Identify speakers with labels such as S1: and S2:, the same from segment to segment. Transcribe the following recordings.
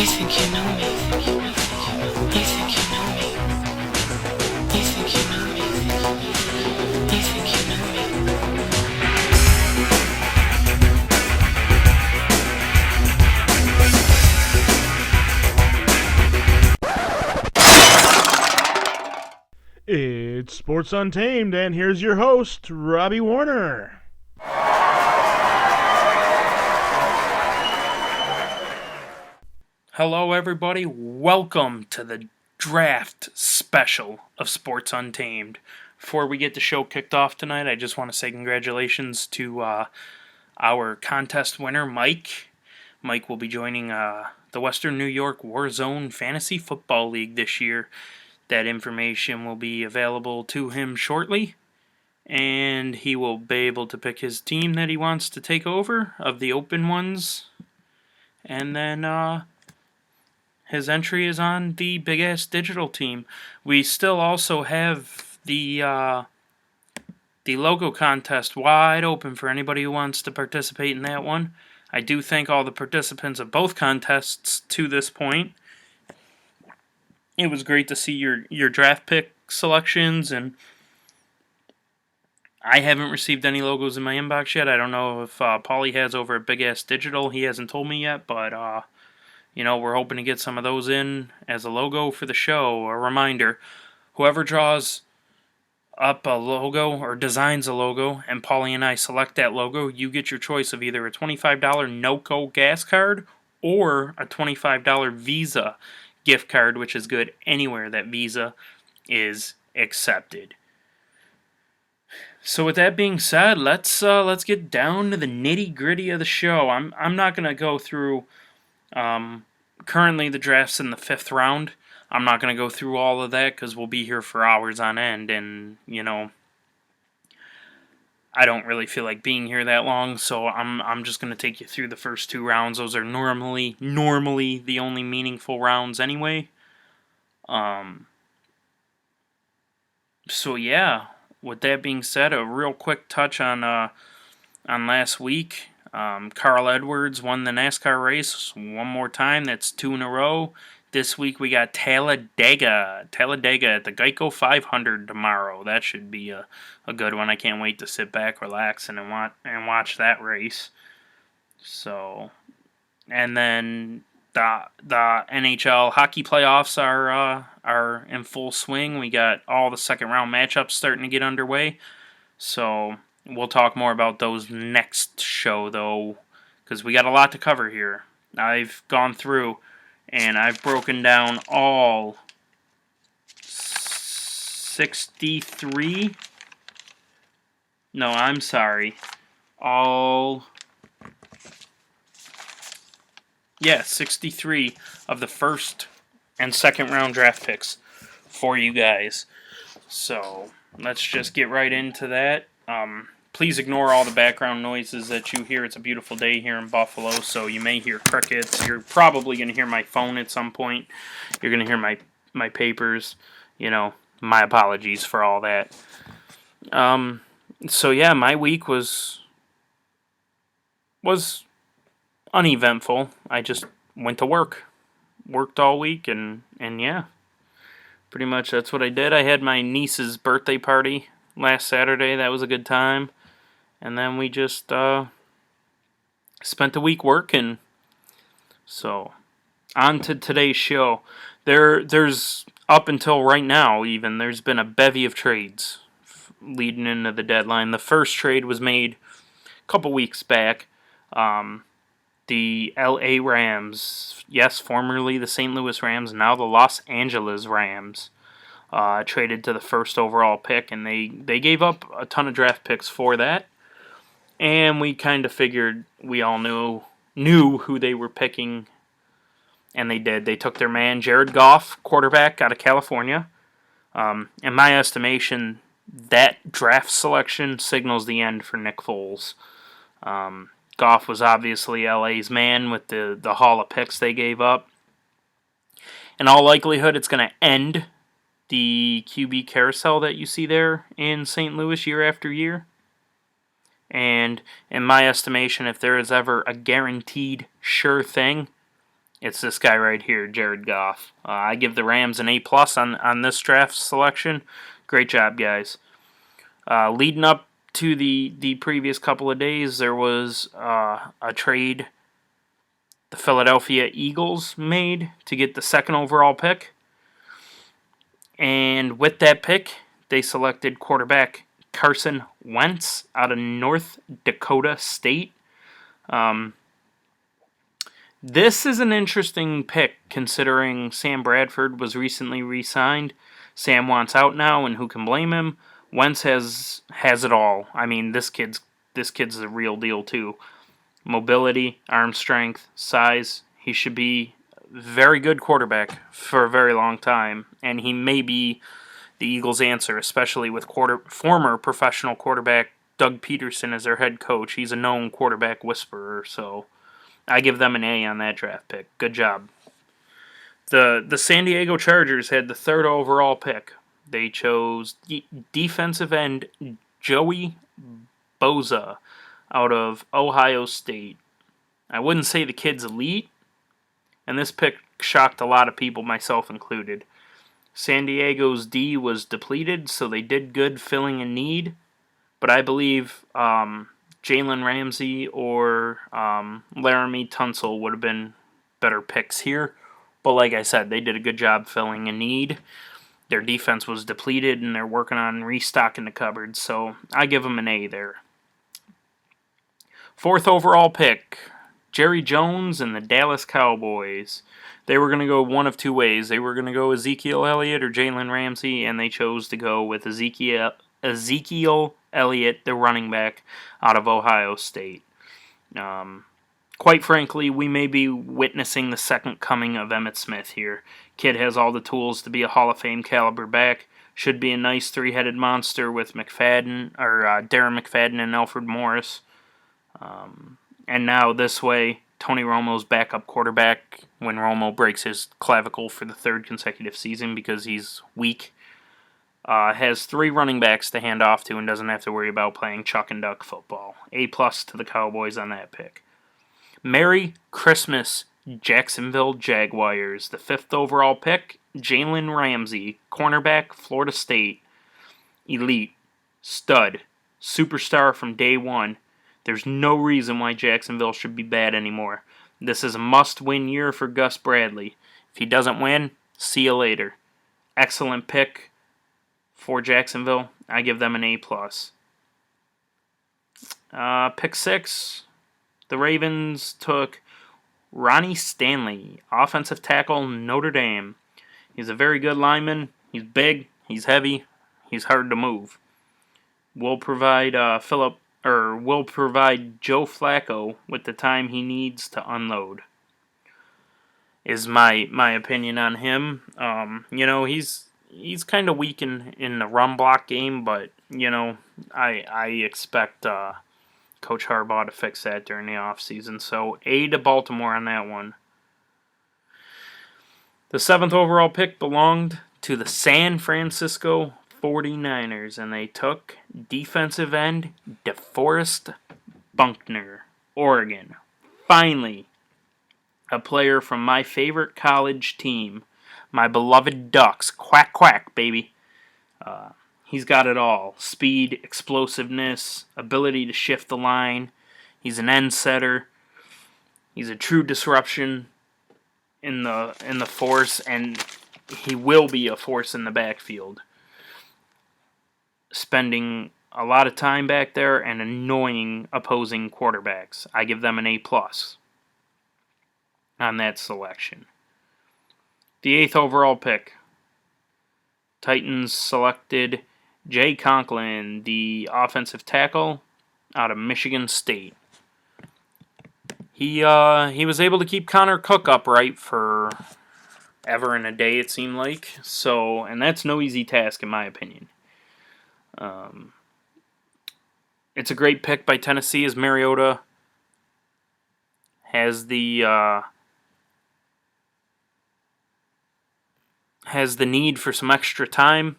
S1: You think you know me. You think you know me. You think you know me. You think you know me.
S2: It's Sports Untamed, and here's your host, Robby Warner.
S3: Hello, everybody. Welcome to the draft special of Sports Untamed. Before we get the show kicked off tonight, I just want to say congratulations to our contest winner, Mike. Mike will be joining the Western New York Warzone Fantasy Football League this year. That information will be available to him shortly, and he will be able to pick his team that he wants to take over of the open ones, and then his entry is on the Big Ass Digital team. We still also have the logo contest wide open for anybody who wants to participate in that one. I do thank all the participants of both contests to this point. It was great to see your draft pick selections, and I haven't received any logos in my inbox yet. I don't know if Paulie has over at Big Ass Digital. He hasn't told me yet, but we're hoping to get some of those in as a logo for the show. A reminder, whoever draws up a logo or designs a logo, and Paulie and I select that logo, you get your choice of either a $25 NOCO gas card or a $25 Visa gift card, which is good anywhere that Visa is accepted. So with that being said, let's get down to the nitty gritty of the show. I'm not gonna go through. Currently the draft's in the 5th round. I'm not gonna go through all of that because we'll be here for hours on end, and I don't really feel like being here that long, so I'm just gonna take you through the first 2 rounds. Those are normally the only meaningful rounds anyway. So yeah, with that being said, a real quick touch on last week. Carl Edwards won the NASCAR race one more time. That's 2 in a row. This week we got Talladega at the Geico 500 tomorrow. That should be a good one. I can't wait to sit back, relax, and watch that race. So, and then the NHL hockey playoffs are in full swing. We got all the second round matchups starting to get underway. So we'll talk more about those next show, though, because we got a lot to cover here. I've gone through and I've broken down all 63. No, I'm sorry. All 63 of the first and second round draft picks for you guys. So let's just get right into that. Please ignore all the background noises that you hear. It's a beautiful day here in Buffalo, so you may hear crickets. You're probably going to hear my phone at some point. You're going to hear my papers. My apologies for all that. So yeah, my week was uneventful. I just went to worked all week, and yeah, pretty much that's what I did. I had my niece's birthday party last Saturday. That was a good time. And then we just spent the week working. So, on to today's show. There's up until right now, even, there's been a bevy of trades leading into the deadline. The first trade was made a couple weeks back. The LA Rams, yes, formerly the St. Louis Rams, now the Los Angeles Rams, traded to the first overall pick, and they gave up a ton of draft picks for that. And we kind of figured we all knew who they were picking, and they did. They took their man, Jared Goff, quarterback out of California. In my estimation, that draft selection signals the end for Nick Foles. Goff was obviously LA's man with the haul of picks they gave up. In all likelihood, it's going to end the QB carousel that you see there in St. Louis year after year. And in my estimation, if there is ever a guaranteed sure thing, It's this guy right here, Jared Goff. I give the Rams an A+ on this draft selection. Great job, guys. Leading up to the previous couple of days, there was a trade the Philadelphia Eagles made to get the second overall pick. And with that pick, they selected quarterback Carson Wentz out of North Dakota State. This is an interesting pick considering Sam Bradford was recently re-signed. Sam wants out now, and who can blame him? Wentz has it all. I mean, this kid's the real deal too. Mobility, arm strength, size. He should be a very good quarterback for a very long time, and he may be the Eagles' answer, especially with former professional quarterback Doug Peterson as their head coach. He's a known quarterback whisperer, so I give them an A on that draft pick. Good job. The San Diego Chargers had the third overall pick. They chose defensive end Joey Bosa out of Ohio State. I wouldn't say the kid's elite, and this pick shocked a lot of people, myself included. San Diego's D was depleted, so they did good filling a need, but I believe Jalen Ramsey or Laramie Tunsil would have been better picks here. But like I said, they did a good job filling a need. Their defense was depleted, and they're working on restocking the cupboard, so I give them an A there. Fourth overall pick, Jerry Jones and the Dallas Cowboys. They were going to go one of two ways. They were going to go Ezekiel Elliott or Jalen Ramsey, and they chose to go with Ezekiel Elliott, the running back out of Ohio State. Quite frankly, we may be witnessing the second coming of Emmitt Smith here. Kid has all the tools to be a Hall of Fame caliber back. Should be a nice three-headed monster with McFadden or Darren McFadden and Alfred Morris. And now this way, Tony Romo's backup quarterback when Romo breaks his clavicle for the third consecutive season because he's weak. Has three running backs to hand off to and doesn't have to worry about playing chuck and duck football. A+ to the Cowboys on that pick. Merry Christmas, Jacksonville Jaguars. The fifth overall pick, Jalen Ramsey, cornerback, Florida State. Elite, stud, superstar from day one. There's no reason why Jacksonville should be bad anymore. This is a must-win year for Gus Bradley. If he doesn't win, see you later. Excellent pick for Jacksonville. I give them an A+. Pick 6, the Ravens took Ronnie Stanley, offensive tackle, Notre Dame. He's a very good lineman. He's big. He's heavy. He's hard to move. We'll provide Joe Flacco with the time he needs to unload. Is my opinion on him. He's kind of weak in the run block game, but I expect Coach Harbaugh to fix that during the offseason. So A to Baltimore on that one. The 7th overall pick belonged to the San Francisco 49ers, and they took defensive end DeForest Buckner, Oregon. Finally, a player from my favorite college team, my beloved Ducks. Quack, quack, baby. He's got it all. Speed, explosiveness, ability to shift the line. He's an end setter. He's a true disruption in the force, and he will be a force in the backfield. Spending a lot of time back there and annoying opposing quarterbacks. I give them an A+ on that selection. The 8th overall pick. Titans selected Jay Conklin, the offensive tackle out of Michigan State. He was able to keep Connor Cook upright for ever and a day, it seemed like. So, and that's no easy task in my opinion. It's a great pick by Tennessee as Mariota has the need for some extra time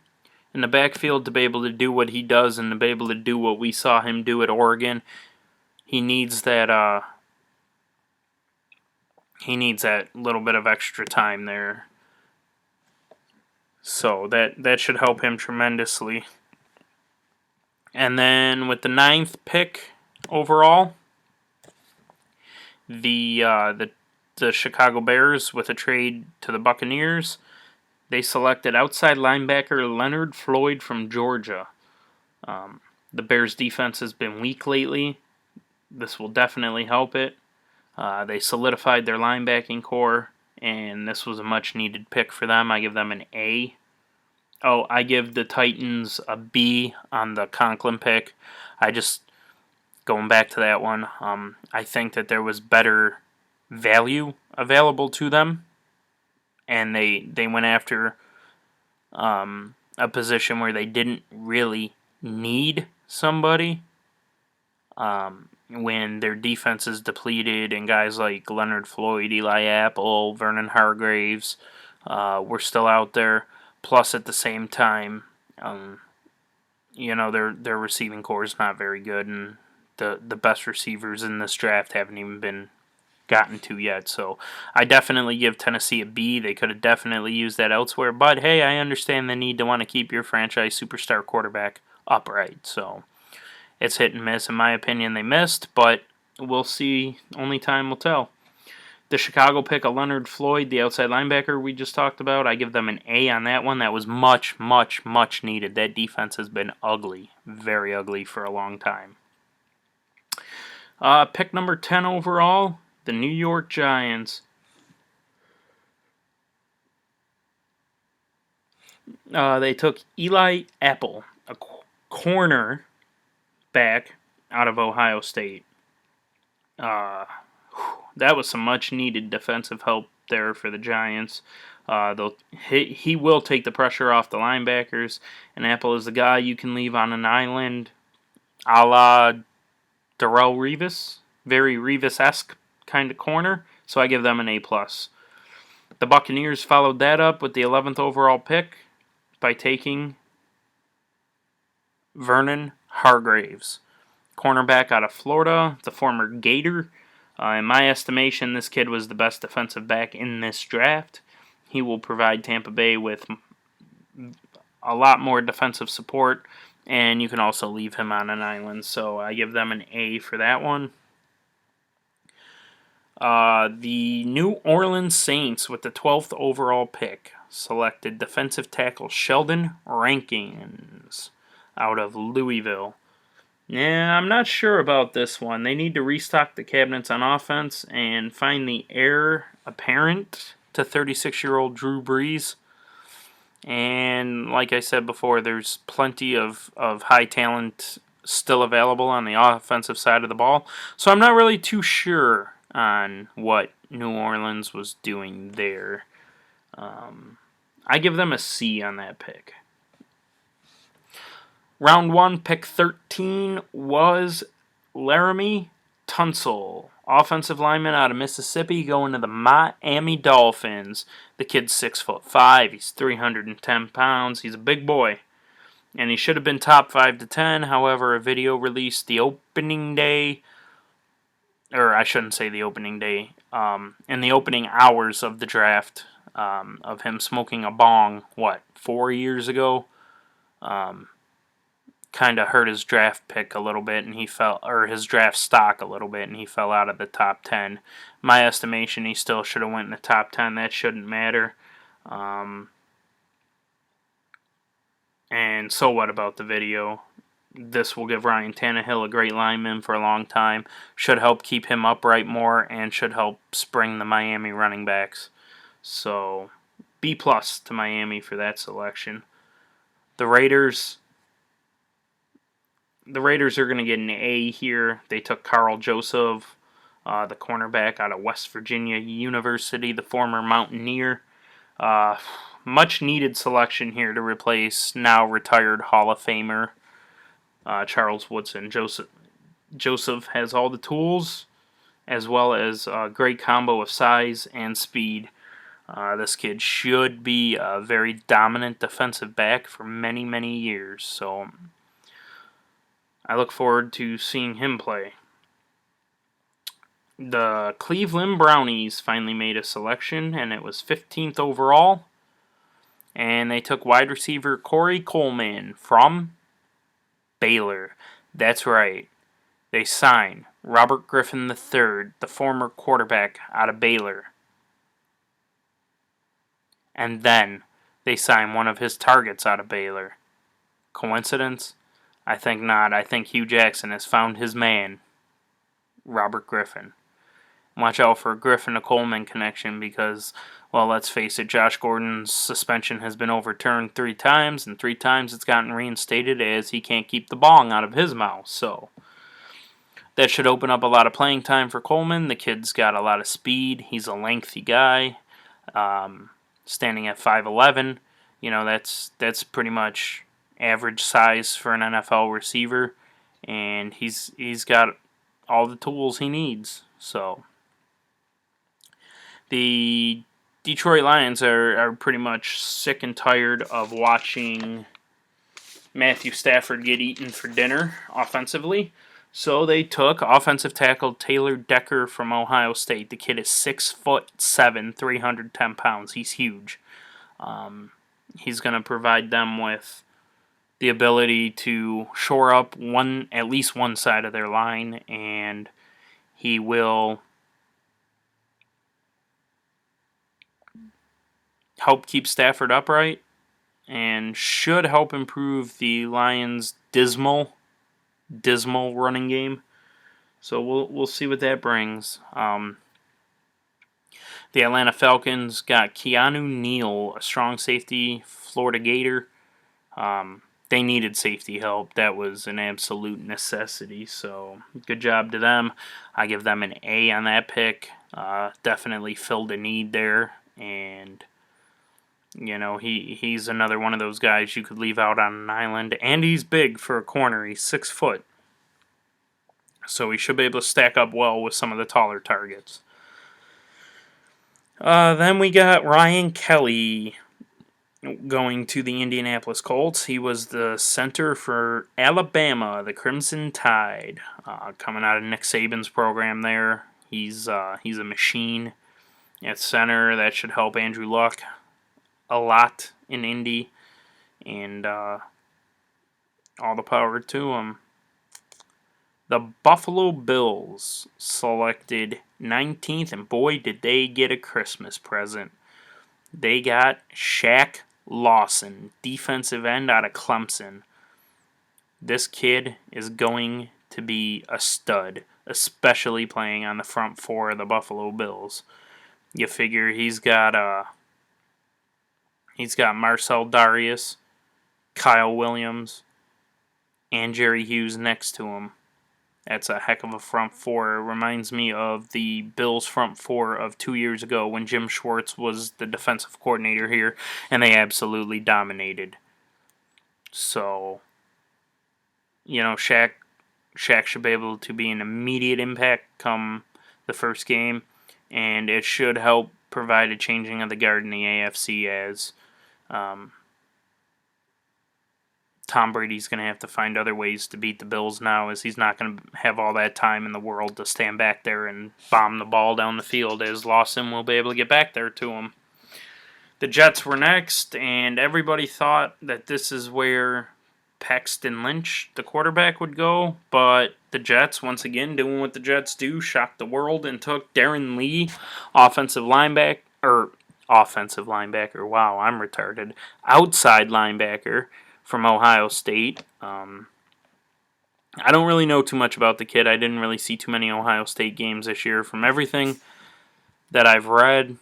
S3: in the backfield to be able to do what he does and to be able to do what we saw him do at Oregon. He needs that he needs that little bit of extra time there. So that should help him tremendously. And then with the 9th pick overall, the Chicago Bears, with a trade to the Buccaneers, they selected outside linebacker Leonard Floyd from Georgia. The Bears' defense has been weak lately. This will definitely help it. They solidified their linebacking core, and this was a much-needed pick for them. I give them an A. Oh, I give the Titans a B on the Conklin pick. Going back to that one, I think that there was better value available to them, and they went after a position where they didn't really need somebody. When their defense is depleted and guys like Leonard Floyd, Eli Apple, Vernon Hargraves were still out there. Plus, at the same time, their receiving core is not very good, and the best receivers in this draft haven't even been gotten to yet. So I definitely give Tennessee a B. They could have definitely used that elsewhere. But, hey, I understand the need to want to keep your franchise superstar quarterback upright. So it's hit and miss. In my opinion, they missed, but we'll see. Only time will tell. The Chicago pick of Leonard Floyd, the outside linebacker we just talked about, I give them an A on that one. That was much, much, much needed. That defense has been ugly, very ugly for a long time. Pick number 10 overall, the New York Giants. They took Eli Apple, a corner back out of Ohio State. That was some much-needed defensive help there for the Giants. He will take the pressure off the linebackers, and Apple is the guy you can leave on an island, a la Darrelle Revis, very Revis-esque kind of corner, so I give them an A+. The Buccaneers followed that up with the 11th overall pick by taking Vernon Hargraves, cornerback out of Florida, the former Gator. In my estimation, this kid was the best defensive back in this draft. He will provide Tampa Bay with a lot more defensive support, and you can also leave him on an island. So I give them an A for that one. The New Orleans Saints, with the 12th overall pick, selected defensive tackle Sheldon Rankins out of Louisville. Yeah, I'm not sure about this one. They need to restock the cabinets on offense and find the heir apparent to 36-year-old Drew Brees. And like I said before, there's plenty of high talent still available on the offensive side of the ball. So I'm not really too sure on what New Orleans was doing there. I give them a C on that pick. Round 1, pick 13 was Laramie Tunsil, offensive lineman out of Mississippi, going to the Miami Dolphins. The kid's 6'5". He's 310 pounds. He's a big boy, and he should have been top 5 to 10. However, a video released the opening day, or I shouldn't say the opening day, in the opening hours of the draft, of him smoking a bong, 4 years ago, kind of hurt his draft pick a little bit, and his draft stock a little bit, and he fell out of the top 10. My estimation, he still should have went in the top 10. That shouldn't matter. And so what about the video? This will give Ryan Tannehill a great lineman for a long time. Should help keep him upright more, and should help spring the Miami running backs. So, B+ to Miami for that selection. The Raiders are going to get an A here. They took Carl Joseph, the cornerback out of West Virginia University, the former Mountaineer. Much needed selection here to replace now retired Hall of Famer Charles Woodson. Joseph has all the tools, as well as a great combo of size and speed. This kid should be a very dominant defensive back for many, many years. So I look forward to seeing him play. the Cleveland Brownies finally made a selection, and it was 15th overall. And they took wide receiver Corey Coleman from Baylor. That's right. They signed Robert Griffin III, the former quarterback out of Baylor. And then they signed one of his targets out of Baylor. Coincidence? I think not. I think Hugh Jackson has found his man, Robert Griffin. Watch out for a Griffin to Coleman connection because, well, let's face it, Josh Gordon's suspension has been overturned 3 times, and 3 times it's gotten reinstated as he can't keep the bong out of his mouth. So that should open up a lot of playing time for Coleman. The kid's got a lot of speed. He's a lengthy guy, standing at 5'11". You know, that's pretty much average size for an NFL receiver, and he's got all the tools he needs. So the Detroit Lions are pretty much sick and tired of watching Matthew Stafford get eaten for dinner offensively. So they took offensive tackle Taylor Decker from Ohio State. The kid is 6'7", 310 pounds. He's huge. He's going to provide them with the ability to shore up at least one side of their line, and he will help keep Stafford upright and should help improve the Lions' dismal running game. So we'll see what that brings. The Atlanta Falcons got Keanu Neal, a strong safety, Florida Gator. They needed safety help. That was an absolute necessity. So good job to them. I give them an A on that pick. Definitely filled a need there, and you know, he's another one of those guys you could leave out on an island. And he's big for a corner. He's 6 foot. So he should be able to stack up well with some of the taller targets. Then we got Ryan Kelly going to the Indianapolis Colts. He was the center for Alabama, the Crimson Tide. Coming out of Nick Saban's program there. He's a machine at center. That should help Andrew Luck a lot in Indy, and all the power to him. The Buffalo Bills selected 19th, and boy, did they get a Christmas present. They got Shaq Lawson, defensive end out of Clemson. This kid is going to be a stud, especially playing on the front 4 of the Buffalo Bills. You figure he's got Marcel Darius, Kyle Williams, and Jerry Hughes next to him. That's a heck of a front 4. It reminds me of the Bills front 4 of 2 years ago when Jim Schwartz was the defensive coordinator here, and they absolutely dominated. So, you know, Shaq should be able to be an immediate impact come the first game, and it should help provide a changing of the guard in the AFC as Tom Brady's going to have to find other ways to beat the Bills now, as he's not going to have all that time in the world to stand back there and bomb the ball down the field, as Lawson will be able to get back there to him. The Jets were next, and everybody thought that this is where Paxton Lynch, the quarterback, would go, but the Jets, once again, doing what the Jets do, shocked the world and took Darren Lee, outside linebacker from Ohio State. I don't really know too much about the kid. I didn't really see too many Ohio State games this year. From everything that I've read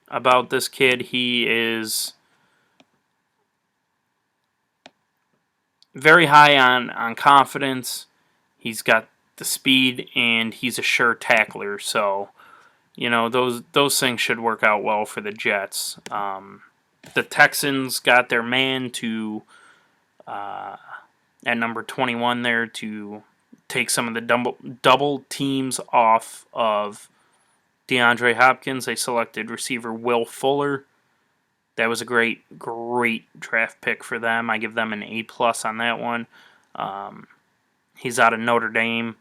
S3: about this kid, he is very high on confidence. He's got the speed, and he's a sure tackler. So, you know, those things should work out well for the Jets. The Texans got their man to at number 21 there to take some of the double teams off of DeAndre Hopkins. They selected receiver Will Fuller. That was a great draft pick for them. I give them an A+ on that one. He's out of Notre Dame.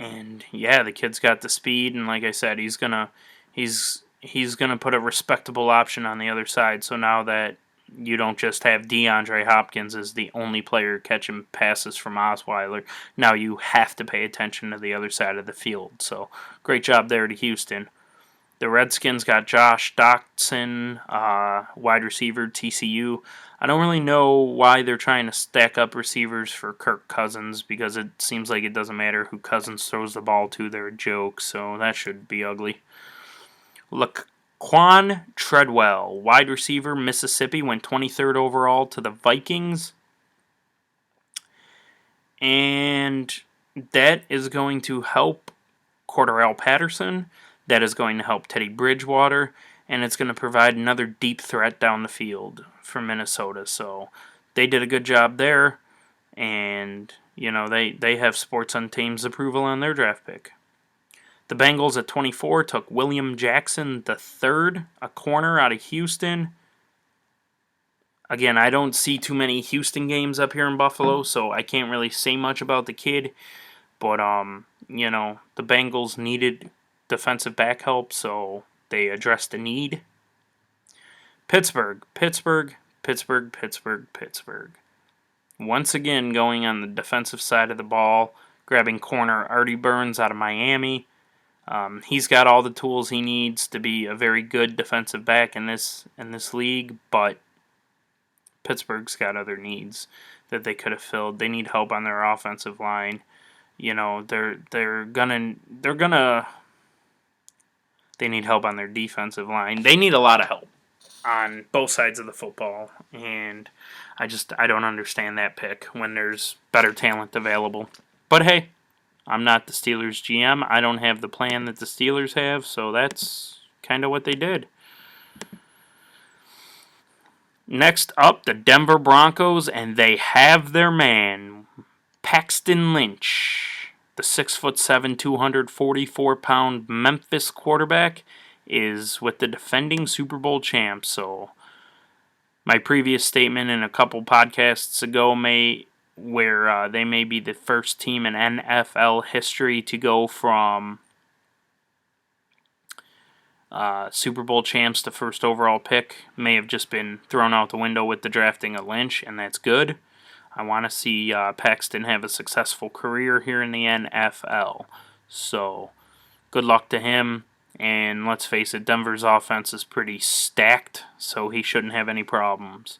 S3: And yeah, the kid's got the speed, and like I said, he's gonna put a respectable option on the other side. So now that you don't just have DeAndre Hopkins as the only player catching passes from Osweiler, now you have to pay attention to the other side of the field. So great job there to Houston. The Redskins got Josh Doctson, wide receiver, TCU. I don't really know why they're trying to stack up receivers for Kirk Cousins, because it seems like it doesn't matter who Cousins throws the ball to, they're a joke, so that should be ugly. Laquan Treadwell, wide receiver, Mississippi, went 23rd overall to the Vikings. And that is going to help Cordarrelle Patterson. That is going to help Teddy Bridgewater, and it's going to provide another deep threat down the field for Minnesota. So they did a good job there, and they have Sports Untamed's approval on their draft pick. The Bengals at 24 took William Jackson III, a corner out of Houston. Again, I don't see too many Houston games up here in Buffalo, so I can't really say much about the kid. But the Bengals needed defensive back help, so they addressed the need. Pittsburgh. Once again, going on the defensive side of the ball, grabbing corner Artie Burns out of Miami. He's got all the tools he needs to be a very good defensive back in this league, but Pittsburgh's got other needs that they could have filled. They need help on their offensive line. They need help on their defensive line. They need a lot of help on both sides of the football, and I don't understand that pick when there's better talent available. But hey, I'm not the Steelers GM. I don't have the plan that the Steelers have, so that's kind of what they did. Next up, the Denver Broncos, and they have their man, Paxton Lynch. The 6'7", 244-pound Memphis quarterback is with the defending Super Bowl champs. So my previous statement in a couple podcasts ago where they may be the first team in NFL history to go from Super Bowl champs to first overall pick may have just been thrown out the window with the drafting of Lynch, and that's good. I want to see Paxton have a successful career here in the NFL. So, good luck to him. And let's face it, Denver's offense is pretty stacked, so he shouldn't have any problems.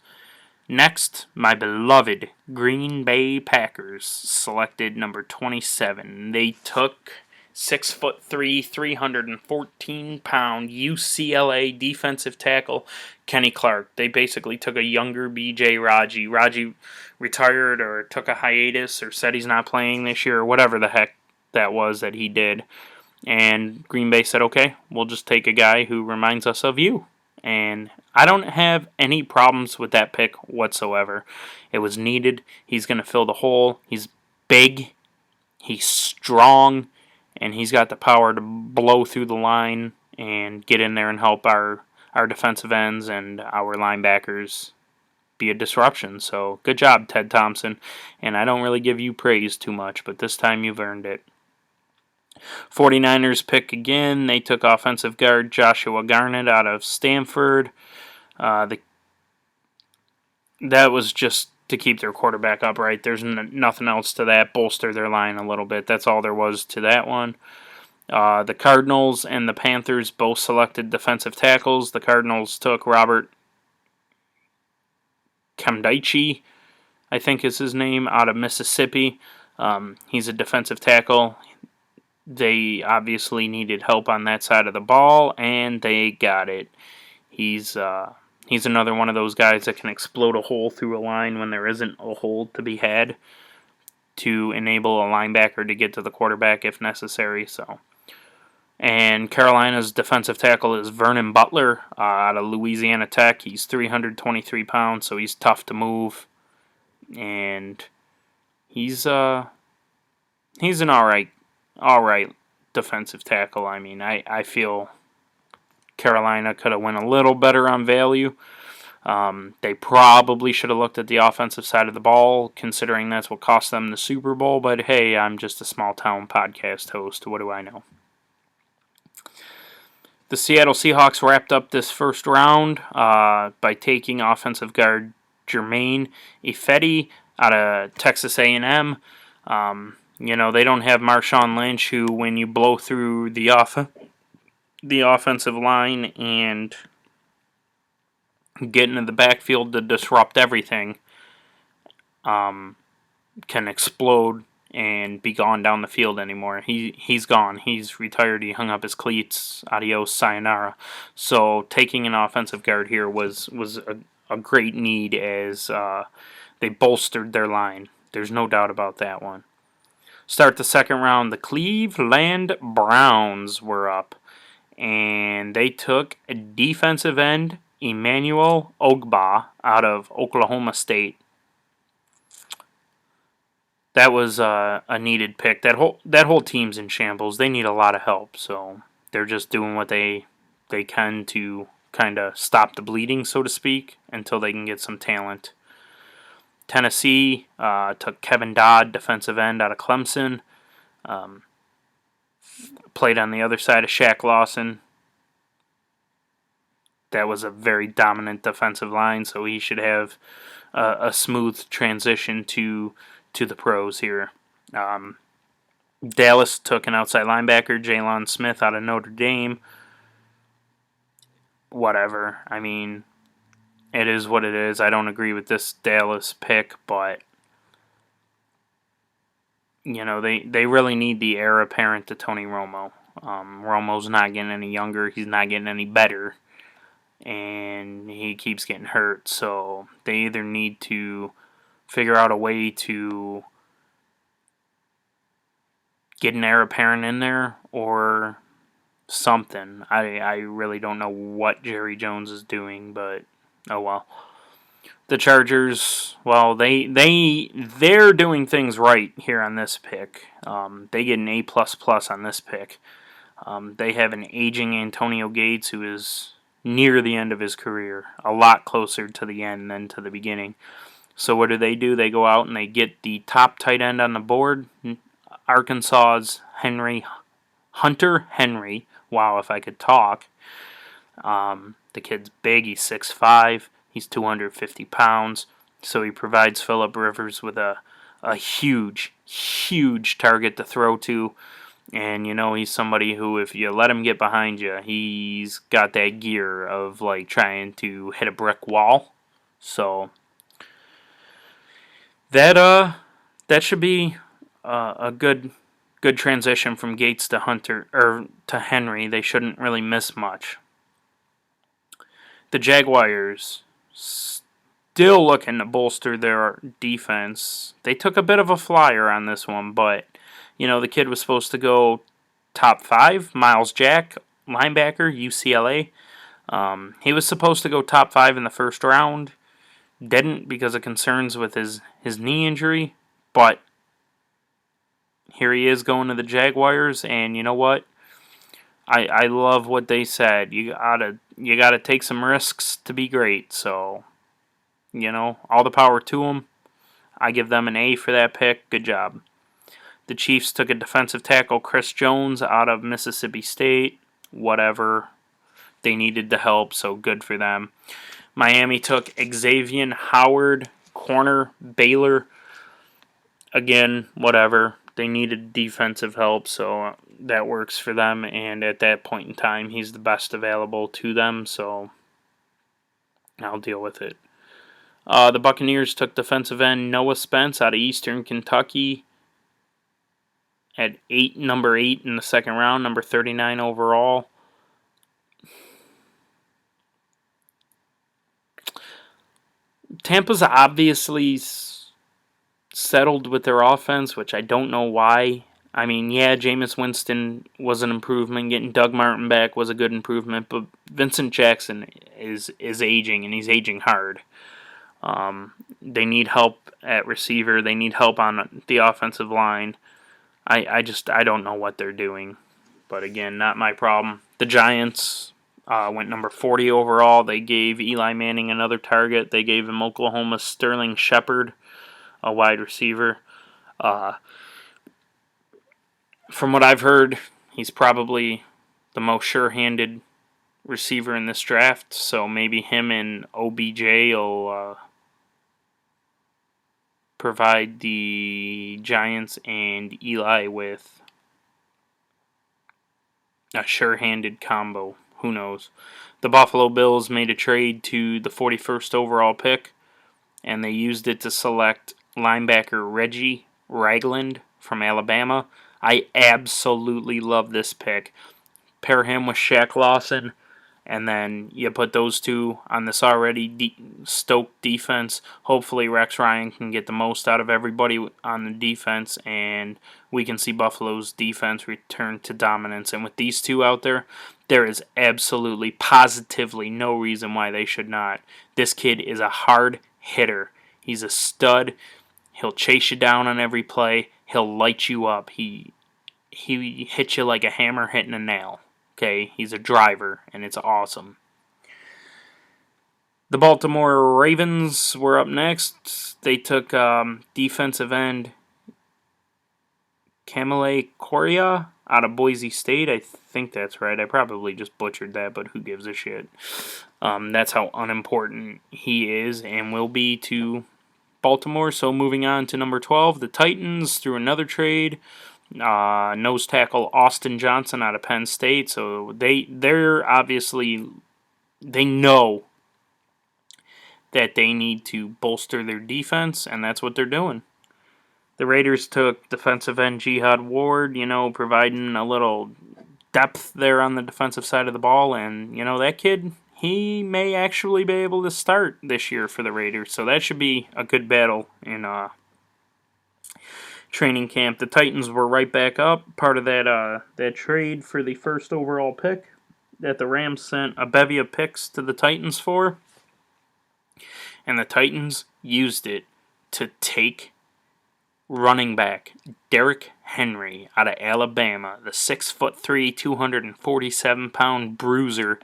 S3: Next, my beloved Green Bay Packers selected number 27. They took 6'3", 314-pound UCLA defensive tackle Kenny Clark. They basically took a younger B.J. Raji. Raji retired or took a hiatus or said he's not playing this year or whatever the heck that was that he did. And Green Bay said, okay, we'll just take a guy who reminds us of you. And I don't have any problems with that pick whatsoever. It was needed. He's going to fill the hole. He's big. He's strong. And he's got the power to blow through the line and get in there and help our defensive ends and our linebackers be a disruption. So good job, Ted Thompson. And I don't really give you praise too much, but this time you've earned it. 49ers pick again. They took offensive guard Joshua Garnett out of Stanford. That was just to keep their quarterback upright. There's nothing else to that. Bolster their line a little bit. That's all there was to that one. The Cardinals and the Panthers both selected defensive tackles. The Cardinals took Robert Kamdaichi, I think is his name, out of Mississippi. He's a defensive tackle. They obviously needed help on that side of the ball, and they got it. He's another one of those guys that can explode a hole through a line when there isn't a hole to be had, to enable a linebacker to get to the quarterback if necessary. And Carolina's defensive tackle is Vernon Butler out of Louisiana Tech. He's 323 pounds, so he's tough to move, and he's an all right defensive tackle. I mean, I feel Carolina could have went a little better on value. They probably should have looked at the offensive side of the ball, considering that's what cost them the Super Bowl. But hey, I'm just a small-town podcast host. What do I know? The Seattle Seahawks wrapped up this first round by taking offensive guard Jermaine Ifedi out of Texas A&M. They don't have Marshawn Lynch, who, when you blow through the offensive line and get into the backfield to disrupt everything, can explode and be gone down the field anymore. He's gone. He's retired. He hung up his cleats. Adios, sayonara. So taking an offensive guard here was a great need as they bolstered their line. There's no doubt about that one. Start the second round, the Cleveland Browns were up, and they took a defensive end, Emmanuel Ogbah, out of Oklahoma State. That was a needed pick. That whole team's in shambles. They need a lot of help, so they're just doing what they can to kind of stop the bleeding, so to speak, until they can get some talent. Tennessee took Kevin Dodd, defensive end out of Clemson. Played on the other side of Shaq Lawson. That was a very dominant defensive line, so he should have a smooth transition to the pros here. Dallas took an outside linebacker, Jalen Smith, out of Notre Dame. Whatever. I mean, it is what it is. I don't agree with this Dallas pick, but they really need the heir apparent to Tony Romo. Romo's not getting any younger. He's not getting any better. And he keeps getting hurt. So they either need to figure out a way to get an heir apparent in there or something. I really don't know what Jerry Jones is doing, but oh well. The Chargers, well, they're doing things right here on this pick. They get an A++ on this pick. They have an aging Antonio Gates who is near the end of his career, a lot closer to the end than to the beginning. So what do? They go out and they get the top tight end on the board, Arkansas's Hunter Henry. Wow, if I could talk. The kid's big. He's 6'5". He's 250 pounds. So he provides Phillip Rivers with a huge, huge target to throw to. And, he's somebody who, if you let him get behind you, he's got that gear of, like, trying to hit a brick wall. So that should be a good transition from Gates to Hunter, or to Henry. They shouldn't really miss much. The Jaguars still looking to bolster their defense. They took a bit of a flyer on this one, but the kid was supposed to go top 5. Miles Jack, linebacker, UCLA. He was supposed to go top 5 in the first round. Didn't because of concerns with his knee injury. But here he is going to the Jaguars, and you know what? I love what they said. You gotta take some risks to be great. So, all the power to them. I give them an A for that pick. Good job. The Chiefs took a defensive tackle, Chris Jones, out of Mississippi State. Whatever. They needed the help, so good for them. Miami took Xavier Howard, corner, Baylor. Again, whatever. They needed defensive help, so that works for them. And at that point in time, he's the best available to them, so I'll deal with it. The Buccaneers took defensive end Noah Spence out of Eastern Kentucky at number 8 in the second round, number 39 overall. Tampa's obviously settled with their offense, which I don't know why. I mean, yeah, Jameis Winston was an improvement. Getting Doug Martin back was a good improvement, but Vincent Jackson is aging, and he's aging hard. They need help at receiver. They need help on the offensive line. I don't know what they're doing. But again, not my problem. The Giants went number 40 overall. They gave Eli Manning another target. They gave him Oklahoma's Sterling Shepard, a wide receiver. From what I've heard, he's probably the most sure-handed receiver in this draft, so maybe him and OBJ will provide the Giants and Eli with a sure-handed combo. Who knows? The Buffalo Bills made a trade to the 41st overall pick, and they used it to select linebacker Reggie Ragland from Alabama. I absolutely love this pick. Pair him with Shaq Lawson, and then you put those two on this already stoked defense. Hopefully Rex Ryan can get the most out of everybody on the defense, and we can see Buffalo's defense return to dominance. And with these two out there, there is absolutely, positively no reason why they should not. This kid is a hard hitter. He's a stud. He'll chase you down on every play. He'll light you up. He hits you like a hammer hitting a nail. Okay, he's a driver, and it's awesome. The Baltimore Ravens were up next. They took defensive end Kamale Correa out of Boise State. I think that's right. I probably just butchered that, but who gives a shit? That's how unimportant he is and will be to Baltimore. So moving on to number 12, the Titans through another trade. Nose tackle Austin Johnson out of Penn State. So they're obviously, they know that they need to bolster their defense, and that's what they're doing. The Raiders took defensive end Jihad Ward, providing a little depth there on the defensive side of the ball, and that kid, he may actually be able to start this year for the Raiders. So that should be a good battle in training camp. The Titans were right back up, part of that trade for the first overall pick that the Rams sent a bevy of picks to the Titans for, and the Titans used it to take running back Derrick Henry out of Alabama, the 6'3", 247-pound bruiser,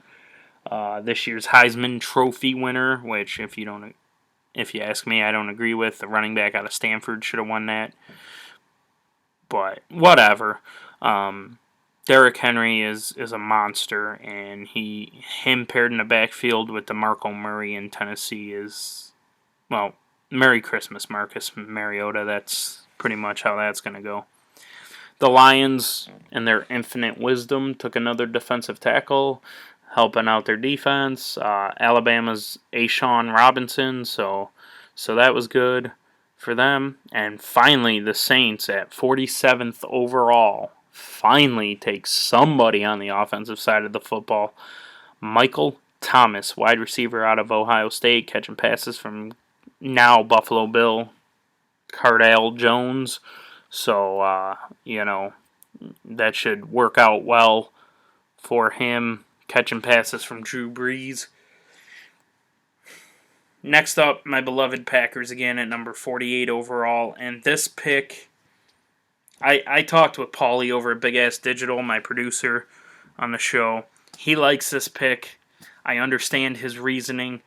S3: this year's Heisman Trophy winner, which if you ask me, I don't agree with. The running back out of Stanford should have won that. But whatever. Derrick Henry is a monster, and him paired in the backfield with DeMarco Murray in Tennessee is, well, Merry Christmas, Marcus Mariota. That's pretty much how that's going to go. The Lions, in their infinite wisdom, took another defensive tackle, helping out their defense. Alabama's Ashawn Robinson, so that was good for them. And finally, the Saints at 47th overall finally take somebody on the offensive side of the football. Michael Thomas, wide receiver out of Ohio State, catching passes from now Buffalo Bill Cardale Jones. So, that should work out well for him, catching passes from Drew Brees. Next up, my beloved Packers again at number 48 overall. And this pick, I talked with Paulie over at Big Ass Digital, my producer on the show. He likes this pick. I understand his reasoning.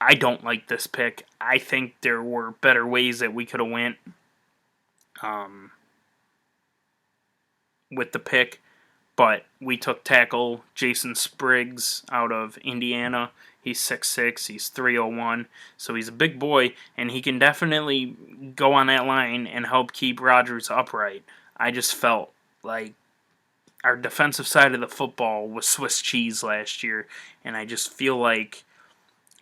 S3: I don't like this pick. I think there were better ways that we could have went with the pick. But we took tackle Jason Spriggs out of Indiana. He's 6'6", he's 301, so he's a big boy, and he can definitely go on that line and help keep Rodgers upright. I just felt like our defensive side of the football was Swiss cheese last year, and I just feel like,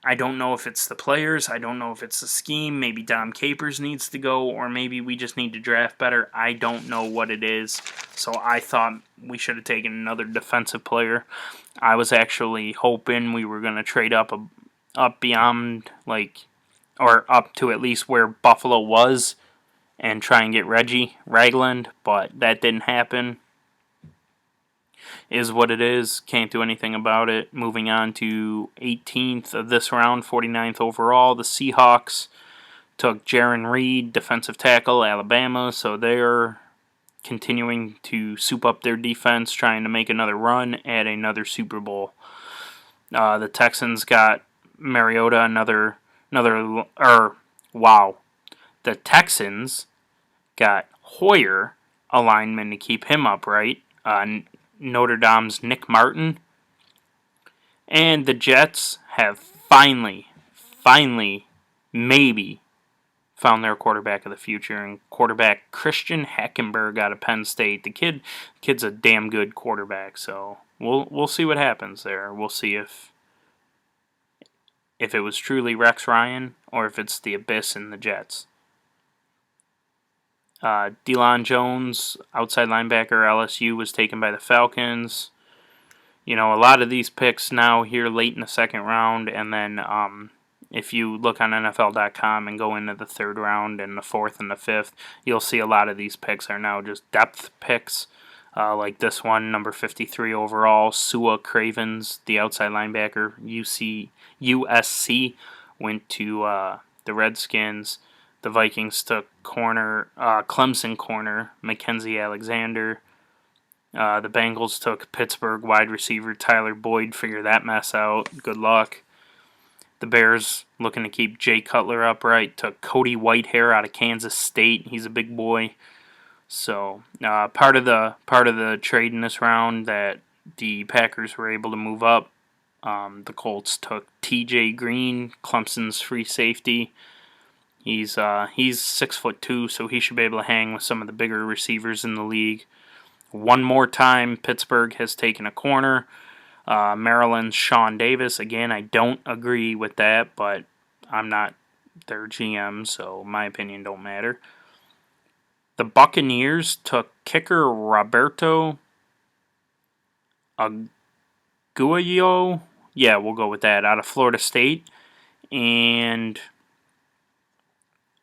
S3: I don't know if it's the players, I don't know if it's the scheme, maybe Dom Capers needs to go, or maybe we just need to draft better. I don't know what it is, so I thought we should have taken another defensive player. I was actually hoping we were going to trade up beyond, or up to at least where Buffalo was and try and get Reggie Ragland, but that didn't happen. Is what it is. Can't do anything about it. Moving on to 18th of this round, 49th overall, the Seahawks took Jaron Reed, defensive tackle, Alabama, so they're continuing to soup up their defense, trying to make another run at another Super Bowl. The Texans got Mariota The Texans got Hoyer, a lineman to keep him upright. Notre Dame's Nick Martin. And the Jets have finally, maybe found their quarterback of the future, and quarterback Christian Hackenberg out of Penn State. Kid's a damn good quarterback, so we'll see what happens there. We'll see if it was truly Rex Ryan or if it's the Abyss in the Jets. Delon Jones, outside linebacker, LSU, was taken by the Falcons. A lot of these picks now here late in the second round, and then if you look on NFL.com and go into the third round and the fourth and the fifth, you'll see a lot of these picks are now just depth picks, like this one, number 53 overall, Sua Cravens, the outside linebacker, USC, went to the Redskins. The Vikings took Clemson corner, Mackenzie Alexander. The Bengals took Pittsburgh wide receiver Tyler Boyd. Figure that mess out. Good luck. The Bears, looking to keep Jay Cutler upright, took Cody Whitehair out of Kansas State. He's a big boy. So part of the trade in this round that the Packers were able to move up. The Colts took T.J. Green, Clemson's free safety. He's 6'2", so he should be able to hang with some of the bigger receivers in the league. One more time, Pittsburgh has taken a corner. Maryland's Sean Davis. Again, I don't agree with that, but I'm not their GM, so my opinion don't matter. The Buccaneers took kicker Roberto Aguayo. Yeah, we'll go with that, out of Florida State. And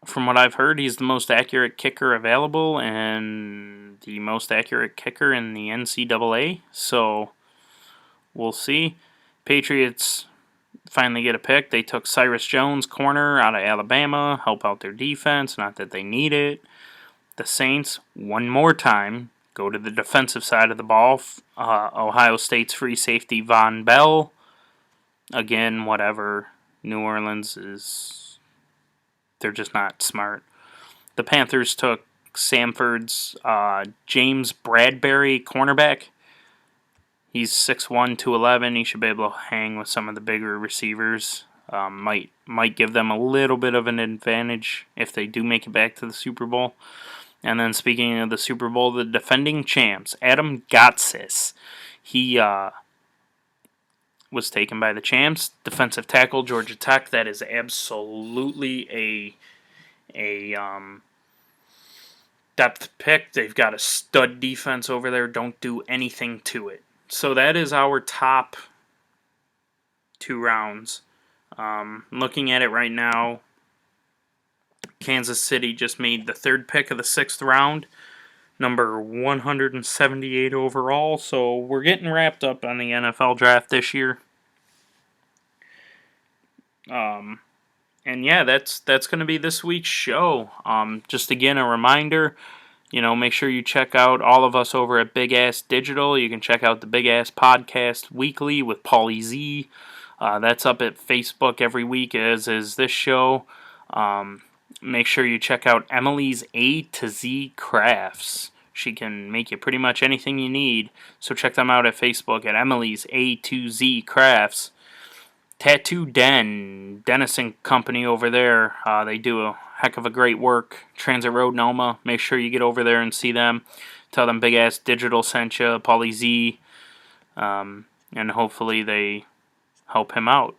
S3: from what I've heard, he's the most accurate kicker available and the most accurate kicker in the NCAA. So we'll see. Patriots finally get a pick. They took Cyrus Jones, corner, out of Alabama, help out their defense. Not that they need it. The Saints, one more time, go to the defensive side of the ball. Ohio State's free safety Von Bell. Again, whatever. New Orleans is... they're just not smart. The Panthers took Samford's James Bradbury, cornerback. He's 6'1", 211. He should be able to hang with some of the bigger receivers. Might give them a little bit of an advantage if they do make it back to the Super Bowl. And then speaking of the Super Bowl, the defending champs, Adam Gotsis. He was taken by the champs. Defensive tackle, Georgia Tech. That is absolutely a depth pick. They've got a stud defense over there. Don't do anything to it. So that is our top two rounds. Looking at it right now, Kansas City just made the third pick of the sixth round, number 178 overall. So we're getting wrapped up on the NFL draft this year. And yeah, that's going to be this week's show. Just again, a reminder, make sure you check out all of us over at Big Ass Digital. You can check out the Big Ass Podcast Weekly with Paulie Z. That's up at Facebook every week, as is this show. Make sure you check out Emily's A to Z Crafts. She can make you pretty much anything you need. So check them out at Facebook at Emily's A to Z Crafts. Tattoo Den, Dennis and Company over there. They do a heck of a great work. Transit Road, Noma. Make sure you get over there and see them. Tell them Big Ass Digital sent you, Paulie Z. And hopefully they help him out.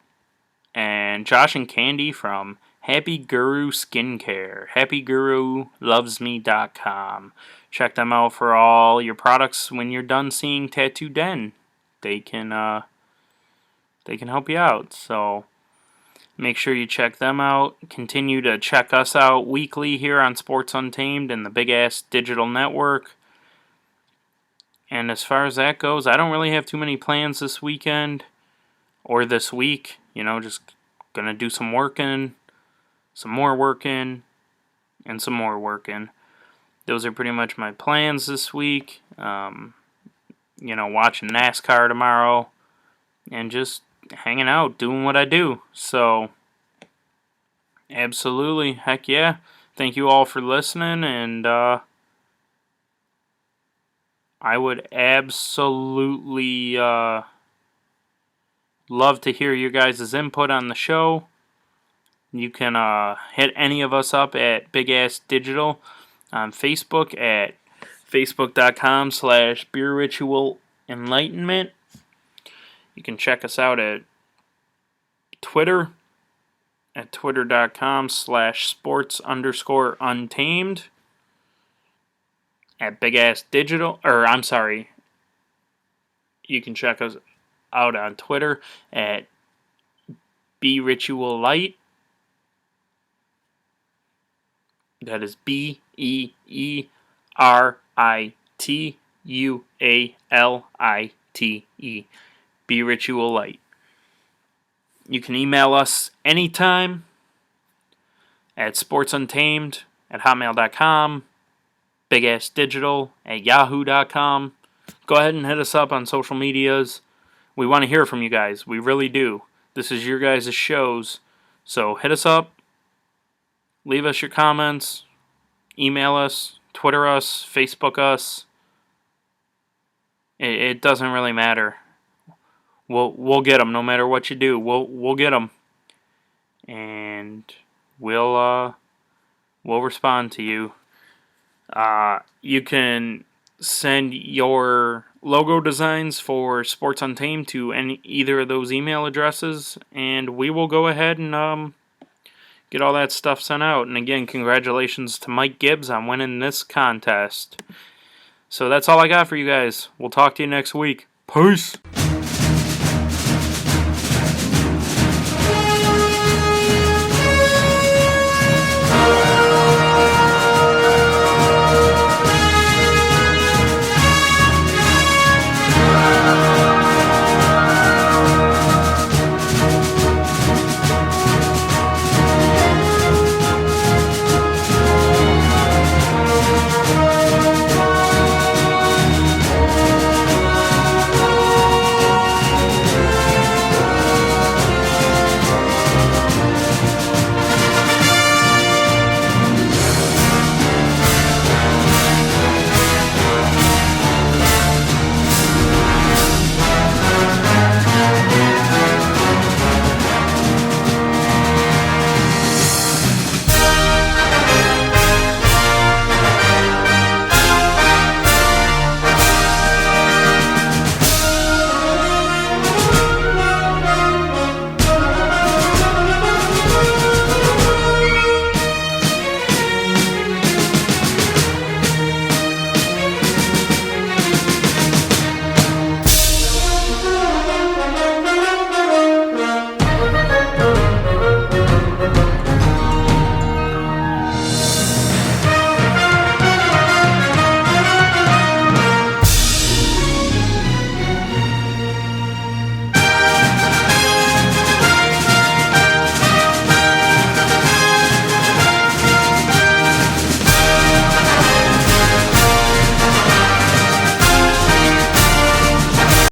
S3: And Josh and Candy from Happy Guru Skincare. HappyGuruLovesMe.com. Check them out for all your products when you're done seeing Tattoo Den. They can help you out. So make sure you check them out. Continue to check us out weekly here on Sports Untamed and the Big Ass Digital Network. And as far as that goes, I don't really have too many plans this weekend or this week. Just going to do some working, some more working, and some more working. those are pretty much my plans this week. Watching NASCAR tomorrow and just hanging out, doing what I do. So, absolutely, heck yeah. Thank you all for listening, and I would absolutely love to hear your guys' input on the show. You can hit any of us up at Big Ass Digital on Facebook at facebook.com/Beer Ritual Enlightenment. You can check us out at Twitter at twitter.com/sports_untamed. At Big Ass Digital, you can check us out on Twitter at BRitualLight. That is BEERITUALITE. BRitualLight. You can email us anytime at sportsuntamed@hotmail.com, bigassdigital@yahoo.com. Go ahead and hit us up on social medias. We want to hear from you guys. We really do. This is your guys' shows. So hit us up. Leave us your comments. Email us. Twitter us. Facebook us. It doesn't really matter. We'll get them no matter what you do. We'll get them. And we'll respond to you. You can send your logo designs for Sports Untamed to either of those email addresses, and we will go ahead and get all that stuff sent out. And again, congratulations to Mike Gibbs on winning this contest. So that's all I got for you guys. We'll talk to you next week. Peace!